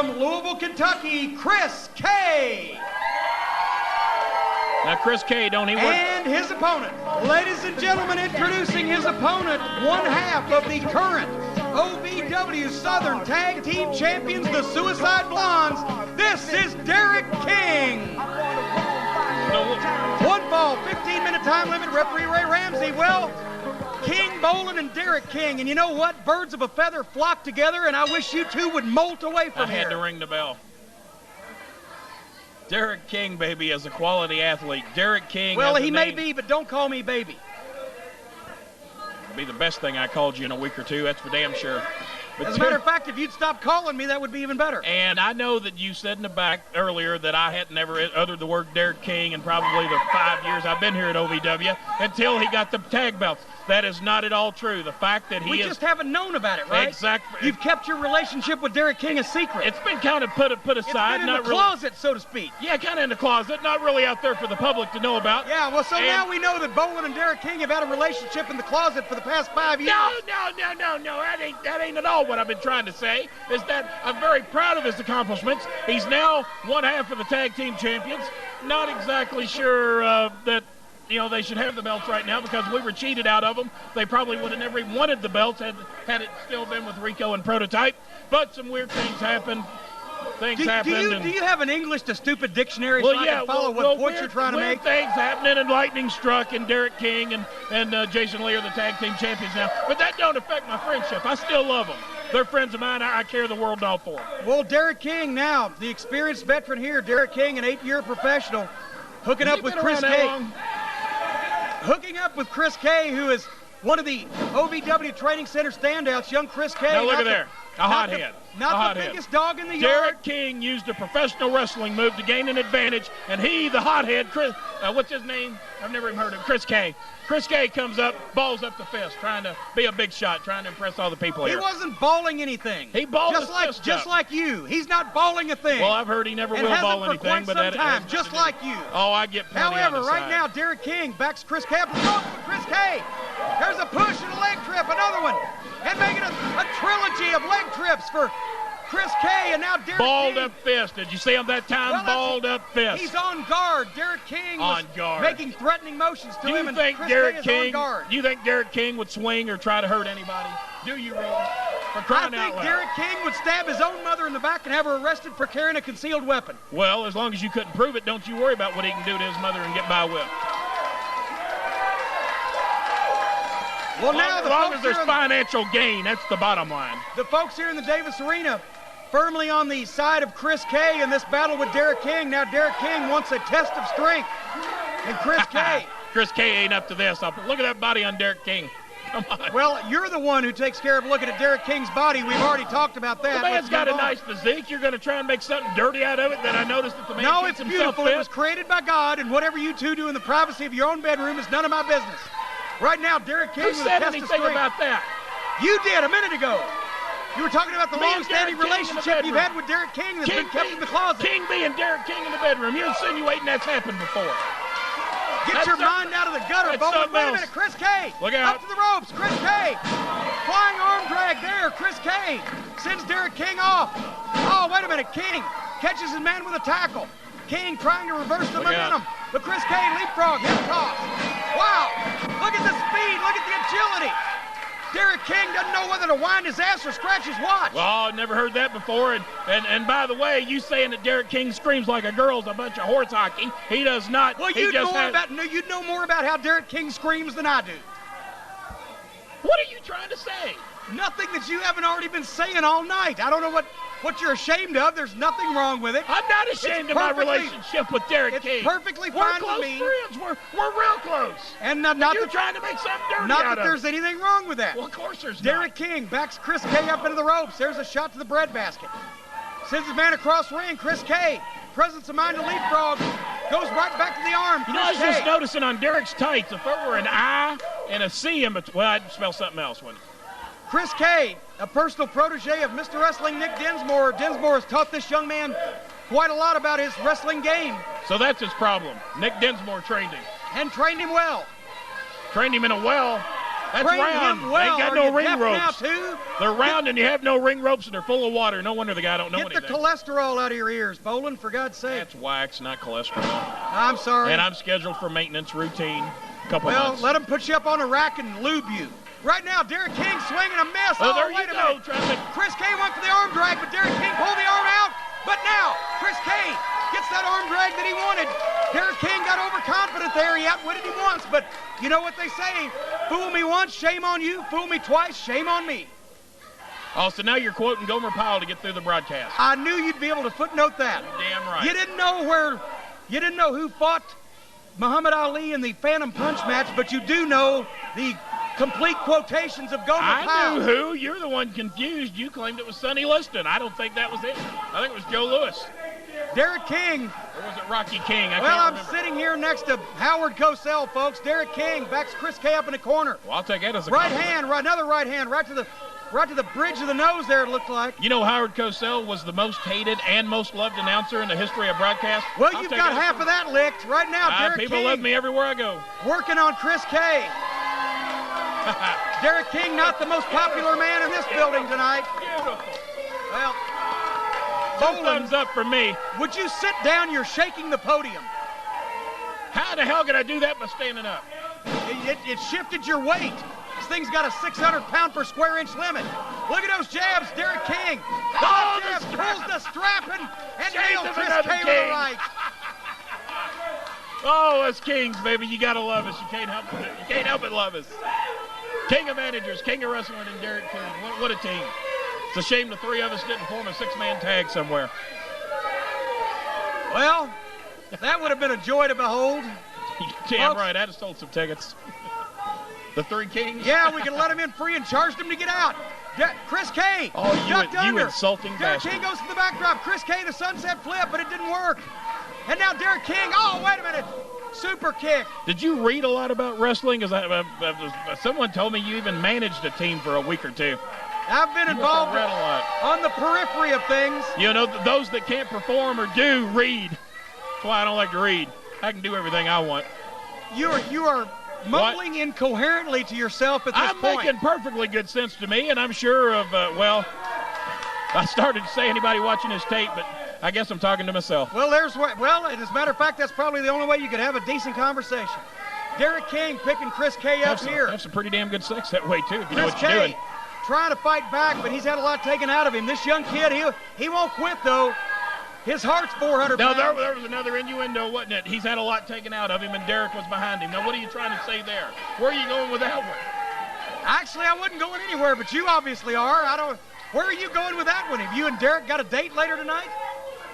from Louisville, Kentucky, Chris K. Now, Chris K, don't he work? And his opponent. Ladies and gentlemen, introducing his opponent, one half of the current OVW Southern Tag Team Champions, the Suicide Blondes. This is Derrick King. One fall, 15-minute time limit, referee Ray Ramsey. Well, King Bolin and Derrick King. And you know what? Birds of a feather flock together, and I wish you two would molt away from here. I had to ring the bell. Derrick King, baby, is a quality athlete. Derrick King. Well, he may be, but don't call me baby. It'd be the best thing I called you in a week or two. That's for damn sure. But as a matter of fact, if you'd stop calling me, that would be even better. And I know that you said in the back earlier that I had never uttered the word Derrick King in probably the 5 years I've been here at OVW until he got the tag belts. That is not at all true. The fact that we just haven't known about it, right? Exactly. You've kept your relationship with Derrick King a secret. It's been kind of put aside. It's been in not the really, closet, so to speak. Yeah, kind of in the closet, not really out there for the public to know about. Yeah, well, so now we know that Bolin and Derrick King have had a relationship in the closet for the past 5 years. No. That ain't at all what I've been trying to say. Is that I'm very proud of his accomplishments. He's now one half of the tag team champions. Not exactly sure that they should have the belts right now because we were cheated out of them. They probably would have never even wanted the belts had it still been with Rico and Prototype. But some weird things happened. Do you have an English to stupid dictionary so I can follow what point you're trying to make? Things happening, and lightning struck, and Derrick King and Jason Lee are the tag team champions now. But that don't affect my friendship. I still love them. They're friends of mine. I care the world all for them. Well, Derrick King now, the experienced veteran here. Derrick King, an 8-year professional, hooking up with Chris K. Hooking up with Chris K, who is one of the OVW Training Center standouts, young Chris K. Now look at there. A hothead. Not the biggest dog in the yard. Derrick King used a professional wrestling move to gain an advantage, and he, the hothead, what's his name? I've never even heard of him. Chris K. Chris K comes up, balls up the fist, trying to be a big shot, trying to impress all the people here. He wasn't balling anything. He balled just like you. He's not balling a thing. Well, I've heard he never will ball anything, but that time, just like you. Oh, I get plenty. However, right now, Derrick King backs Chris K. Chris K. There's a push and a leg trip, another one, and making a trilogy of leg trips for Chris K. And now Derrick Balled King. Up fist. Did you see him that time? Balled up fist. He's on guard. Derrick King was making threatening motions to him, and Chris K is on guard. Do you think Derrick King would swing or try to hurt anybody? Do you really? For crying out loud. I think Derrick King would stab his own mother in the back and have her arrested for carrying a concealed weapon. Well, as long as you couldn't prove it, don't you worry about what he can do to his mother and get by with. Well, now as long as there's financial gain, that's the bottom line. The folks here in the Davis Arena firmly on the side of Chris K in this battle with Derrick King. Now Derrick King wants a test of strength. And Chris K. Chris K ain't up to this. Look at that body on Derrick King. Come on. Well, you're the one who takes care of looking at Derrick King's body. We've already talked about that. The man's got a nice physique. You're going to try and make something dirty out of it that I noticed that the man No, keeps it's himself beautiful. fit. It was created by God, and whatever you two do in the privacy of your own bedroom is none of my business. Right now, Derrick King with a test of strength. Who said anything about that? You did a minute ago. You were talking about the long-standing relationship you've had with Derrick King that's been kept in the closet. King B and Derrick King in the bedroom. You're insinuating that's happened before. Get your mind out of the gutter, Bolin. Wait a minute, Chris K. Look out. Up to the ropes, Chris K. Flying arm drag there, Chris K. Sends Derrick King off. Oh, wait a minute, King catches his man with a tackle. King trying to reverse the momentum. But Chris K leapfrog, hip toss. Wow, look at the speed, look at the agility. Derrick King doesn't know whether to wind his ass or scratch his watch. Well, I've never heard that before. And by the way, you saying that Derrick King screams like a girl's a bunch of horse hockey. He does not. Well, you'd know more about how Derrick King screams than I do. What are you trying to say? Nothing that you haven't already been saying all night. I don't know what you're ashamed of. There's nothing wrong with it. I'm not ashamed of my relationship with Derrick King. It's perfectly fine with me. We're close friends. We're real close. And you're trying to make something dirty Not that there's anything wrong with that. Well, of course there's Derrick King backs Chris K up into the ropes. There's a shot to the breadbasket. Sends his man across ring. Chris K. Presence of mind to leapfrog. Goes right back to the arm. You know, I was just noticing on Derrick's tights, if there were an I and a C in between, well, I'd spell something else, wouldn't it? Chris K., a personal protege of Mr. Wrestling Nick Dinsmore. Dinsmore has taught this young man quite a lot about his wrestling game. So that's his problem. Nick Dinsmore trained him. And trained him well. Trained him in a well. That's Train round. him well. They ain't got Are no you ring deaf ropes. now, too? They're round and you have no ring ropes and they're full of water. No wonder the guy don't know Get the anything. cholesterol out of your ears, Bolin, for God's sake. That's wax, not cholesterol. I'm sorry. And I'm scheduled for maintenance routine. Couple Well, months. let him put you up on a rack and lube you. Right now, Derrick King swinging a miss. Oh, there wait you a go, minute. Travis. Chris K went for the arm drag, but Derrick King pulled the arm out. But now, Chris K gets that arm drag that he wanted. Derrick King got overconfident there. He outwitted him once, but you know what they say? Fool me once, shame on you. Fool me twice, shame on me. Oh, so now you're quoting Gomer Pyle to get through the broadcast. I knew you'd be able to footnote that. Damn right. You didn't know who fought Muhammad Ali in the Phantom Punch match, but you do know the complete quotations of Gomer Pyle. I knew who. You're the one confused. You claimed it was Sonny Liston. I don't think that was it. I think it was Joe Louis. Derrick King. Or was it Rocky King? I Well, can't I'm remember. sitting here next to Howard Cosell, folks. Derrick King backs Chris K up in the corner. Well, I'll take that as a Right compliment. hand, another right hand, right to the bridge of the nose there, it looked like. You know Howard Cosell was the most hated and most loved announcer in the history of broadcast? Well, I'll you've take got that as half of that licked. Right now, Derrick people King love me everywhere I go. working on Chris K. Derrick King, not the most popular man in this building tonight. Beautiful. Well, Two thumbs up for me. would you sit down? You're shaking the podium. How the hell could I do that by standing up? It shifted your weight. This thing's got a 600-pound per square inch limit. Look at those jabs, Derrick King. Oh, Jab the strap. pulls the strap and Shades nails of Chris another K with King. the right. Oh, us Kings, baby, you gotta love us. You can't help it. You can't help but love us. King of managers, king of wrestling, and Derrick King. What a team! It's a shame the three of us didn't form a six-man tag somewhere. Well, that would have been a joy to behold. Damn Folks. right, I'd have sold some tickets. The three Kings. Yeah, we could let him in free and charged him to get out. Chris K Oh, ducked you under. insulting Derrick bastard. King goes to the backdrop. Chris K, the sunset flip, but it didn't work. And now Derrick King, oh, wait a minute. Super kick. Did you read a lot about wrestling? Because someone told me you even managed a team for a week or two. I've been You must have involved read a lot. on the periphery of things. You know, those that can't perform or do read. That's why I don't like to read. I can do everything I want. You are mumbling incoherently to yourself at this I'm point. making perfectly good sense to me, and I'm sure of, I started to say anybody watching this tape, but I guess I'm talking to myself. Well, as a matter of fact, that's probably the only way you could have a decent conversation. Derrick King picking Chris K up here. Have some pretty damn good sex that way, too, if you know Chris what you're K doing. trying to fight back, but he's had a lot taken out of him. This young kid, he won't quit, though. His heart's 400 No, pounds. there was another innuendo, wasn't it? He's had a lot taken out of him, and Derrick was behind him. Now, what are you trying to say there? Where are you going with that one? Actually, I wasn't going anywhere, but you obviously are. Where are you going with that one? Have you and Derrick got a date later tonight?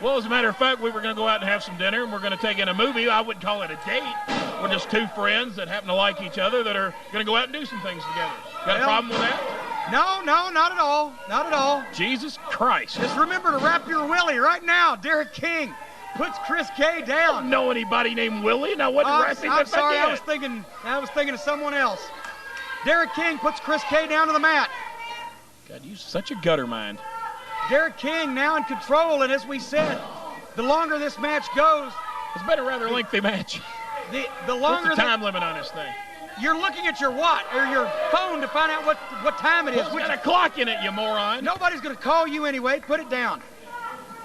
Well, as a matter of fact, we were going to go out and have some dinner, and we're going to take in a movie. I wouldn't call it a date. We're just two friends that happen to like each other that are going to go out and do some things together. Got a problem with that? No, not at all. Not at all. Jesus Christ. Just remember to wrap your willy right now. Derrick King puts Chris K I down. don't know anybody named Willie, and I wasn't rapping I'm if sorry, I I did. was thinking of someone else. Derrick King puts Chris K down to the mat. God, you such a gutter mind. Derrick King now in control, and as we said, the longer this match goes, It's been a rather lengthy match. the What's longer the time limit on this thing? you're looking at your watch or your phone to find out what time it is. Who's got a clock in it, you moron? Nobody's going to call you anyway. Put it down.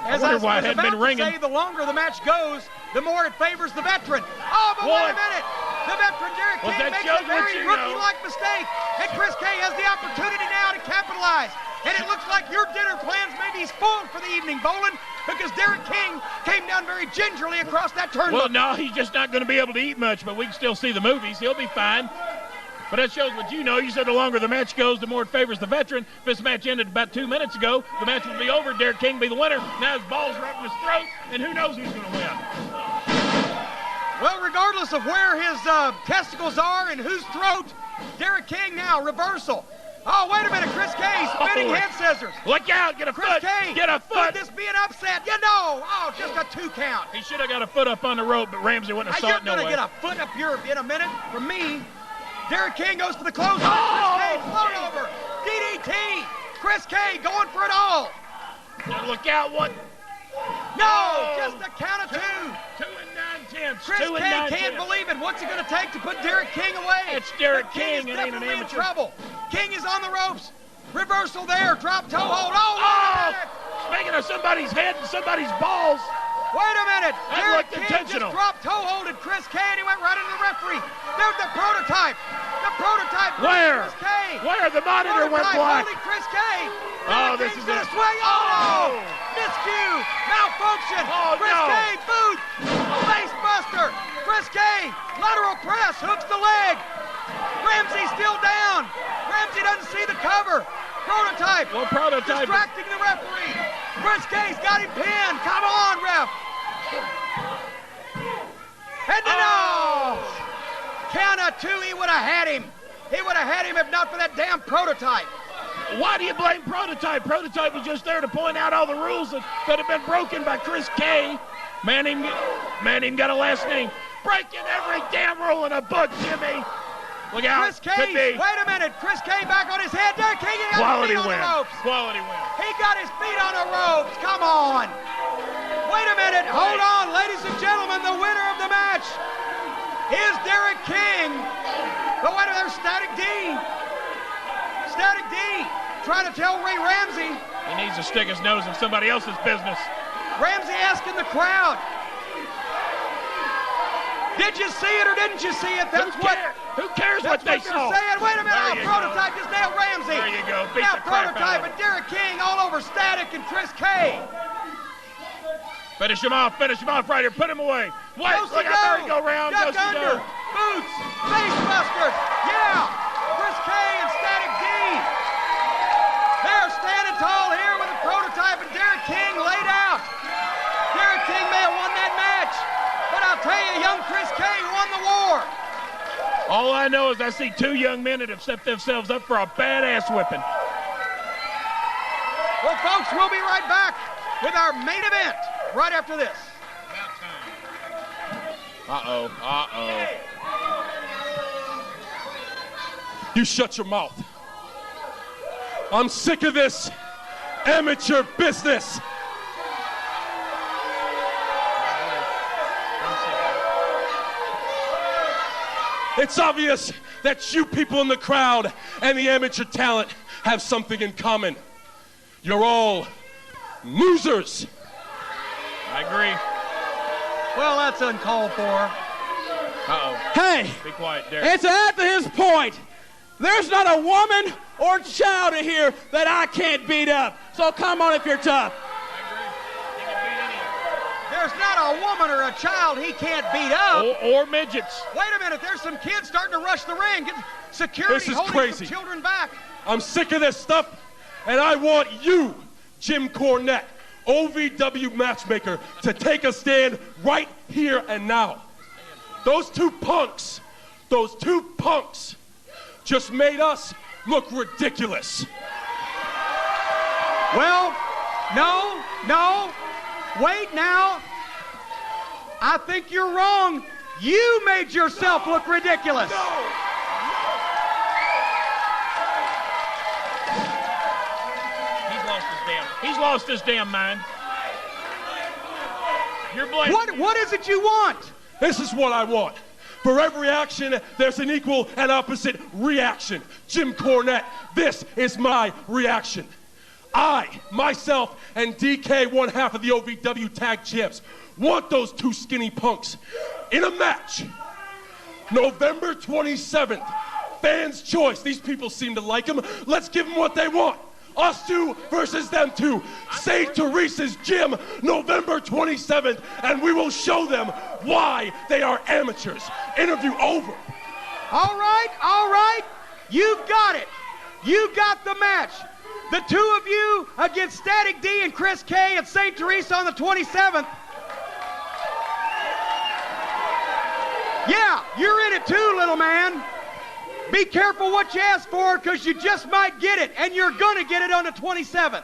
As wonder I why it was hadn't about been to ringing. say, the longer the match goes, the more it favors the veteran. Oh, but wait a minute. The veteran, Derrick Well, King, that makes shows a what very you know. rookie-like mistake. And Chris K has the opportunity now to capitalize. And it looks like your dinner plans may be spoiled for the evening, Bolin, because Derrick King came down very gingerly across that turnbuckle. Well, no, he's just not going to be able to eat much, but we can still see the movies. He'll be fine. But that shows what you know. You said the longer the match goes, the more it favors the veteran. If this match ended about 2 minutes ago, the match would be over. Derrick King be the winner. Now his balls are up in his throat, and who knows who's going to win. Well, regardless of where his testicles are and whose throat, Derrick King now, reversal. Oh, wait a minute, Chris K, spinning Oh. head scissors. Look out, get a Chris foot, K, get a foot. could this be an upset? You know, oh, just a 2 count. He should have got a foot up on the rope, but Ramsey wouldn't have saw You're it no going to way. get a foot up here in a minute from me. Derrick King goes for the close. Oh! Chris K, float over. DDT. Chris K going for it all. Now look out, what? No, Oh. just a count of 2. 2 and 19. 9/10. Chris 2 and King 9/10. can't believe it. What's it going to take to put Derrick King away? It's Derrick But King King. is It ain't an definitely in amateur. trouble. King is on the ropes. Reversal there. Drop toe hold. Oh, wait a minute. Speaking of somebody's head and somebody's balls. Wait a minute. That Derrick looked King intentional. just dropped toe holded Chris K, and he went right into the referee. There's the prototype. The prototype. Where? Chris K. Where? The monitor went Prototype black. holding Chris K. Oh, Derrick this King's is gonna it. swing. Oh, no. Miscue. Malfunction. Oh, Chris no. K. Boot. Face buster. Chris K. Lateral press. Hooks the leg. Ramsey's still down. Ramsey doesn't see the cover. Prototype. Well, prototype. Distracting the referee. Chris K's got him pinned. Come on, ref. And no! Count of 2, he would have had him. He would have had him if not for that damn prototype. Why do you blame Prototype? Prototype was just there to point out all the rules that have been broken by Chris K. Man ain't got a last name. Breaking every damn rule in a book, Jimmy. Look out. Chris K. Could be. Wait a minute. Chris K. back on his head. Derrick King got Quality his feet win. on the ropes. Quality win. He got his feet on the ropes. Come on. Wait a minute. Hold on, ladies and gentlemen. The winner of the match is Derrick King. But wait a minute. There's Static D. Static D trying to tell Ray Ramsey. He needs to stick his nose in somebody else's business. Ramsey asking the crowd. Did you see it or didn't you see it? That's Who cares what they they're saw? saying. Wait a minute. There Oh, you Prototype just nailed Ramsey. There you go. Beat Now the crap out Prototype of and him. Derrick King all over Static and Chris K. Finish him off right here. Put him away. Wait, look out, there he go round. Duck Goes under. to Boots. Face busters. Yeah. Chris K and Static D. They're standing tall here with the Prototype and Derrick King laid out. Derrick King may have won that match, but I'll tell you, young Chris K won the war. All I know is I see 2 young men that have set themselves up for a badass whipping. Well, folks, we'll be right back with our main event right after this. Uh-oh. You shut your mouth. I'm sick of this amateur business. It's obvious that you people in the crowd and the amateur talent have something in common. You're all losers. I agree. Well, that's uncalled for. Uh-oh. Hey, Be quiet, Derrick. it's after his point. There's not a woman or child in here that I can't beat up. So come on if you're tough. There's not a woman or a child he can't beat up. Or midgets. Wait a minute, there's some kids starting to rush the ring. Get security This is holding crazy. some children back. I'm sick of this stuff, and I want you, Jim Cornette, OVW matchmaker, to take a stand right here and now. Those two punks just made us look ridiculous. Well, no. Wait now. I think you're wrong. You made yourself look ridiculous. He's lost his damn mind. You're blaming. What is it you want? This is what I want. For every action, there's an equal and opposite reaction. Jim Cornette, this is my reaction. I, myself, and DK, one half of the OVW tag champs, want those 2 skinny punks in a match. November 27th, fans' choice. These people seem to like them. Let's give them what they want. Us 2 versus them 2. St. Teresa's Gym, November 27th, and we will show them why they are amateurs. Interview over. All right. You've got it. You got the match. The 2 of you against Static D and Chris K at St. Teresa on the 27th. Yeah, you're in it too, little man. Be careful what you ask for, because you just might get it, and you're going to get it on the 27th.